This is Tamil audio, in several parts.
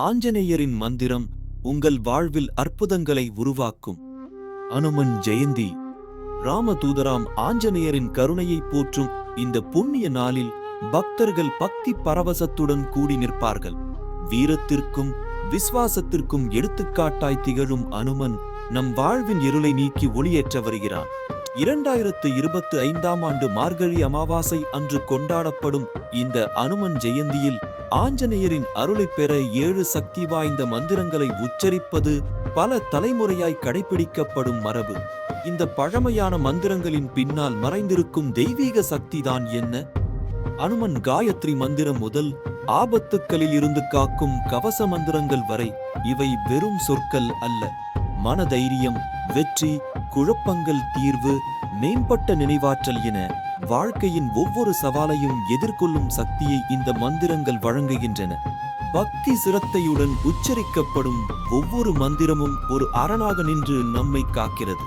ஆஞ்சநேயரின் மந்திரம் உங்கள் வாழ்வில் அற்புதங்களை உருவாக்கும். அனுமன் ஜெயந்தி. ராமதூதராம் ஆஞ்சநேயரின் கருணையை போற்றும் இந்த புண்ணிய நாளில் பக்தர்கள் பக்தி பரவசத்துடன் கூடி நிற்பார்கள். வீரத்திற்கும் விசுவாசத்திற்கும் எடுத்துக்காட்டாய் திகழும் அனுமன் நம் வாழ்வின் இருளை நீக்கி ஒளியேற்ற வருகிறான். 2025ஆம் ஆண்டு மார்கழி அமாவாசை அன்று கொண்டாடப்படும் இந்த அனுமன் ஜெயந்தியில் ஆஞ்சநேயரின் அருளை பெற 7 சக்தி வாய்ந்த மந்திரங்களை உச்சரிப்பது பல தலைமுறையாய் கடைபிடிக்கப்படும் மரபு. இந்த பழமையான மந்திரங்களின் பின்னால் மறைந்திருக்கும் தெய்வீக சக்திதான் என்ன? அனுமன் காயத்ரி மந்திரம் முதல் ஆபத்துக்களில் இருந்து காக்கும் கவச மந்திரங்கள் வரை இவை வெறும் சொற்கள் அல்ல. மனதைரியம், வெற்றி, குழப்பங்கள் தீர்வு, மேம்பட்ட நினைவாற்றல் என வாழ்க்கையின் ஒவ்வொரு சவாலையும் எதிர்கொள்ளும் சக்தியை இந்த மந்திரங்கள் வழங்குகின்றன. பக்தி சிரத்தையுடன் உச்சரிக்கப்படும் ஒவ்வொரு மந்திரமும் ஒரு அரணாக நின்று நம்மை காக்கிறது.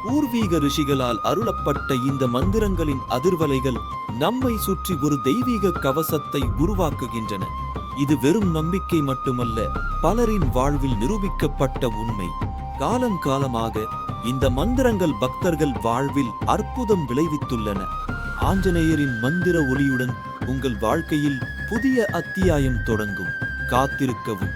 பூர்வீக ரிஷிகளால் அருளப்பட்ட இந்த மந்திரங்களின் அதிர்வலைகள் நம்மை சுற்றி ஒரு தெய்வீக கவசத்தை உருவாக்குகின்றன. இது வெறும் நம்பிக்கை மட்டுமல்ல, பலரின் வாழ்வில் நிரூபிக்கப்பட்ட உண்மை. காலங்காலமாக இந்த மந்திரங்கள் பக்தர்கள் வாழ்வில் அற்புதம் விளைவித்துள்ளன. ஆஞ்சநேயரின் மந்திர ஒளியுடன் உங்கள் வாழ்க்கையில் புதிய அத்தியாயம் தொடங்கும். காத்திருக்கவும்.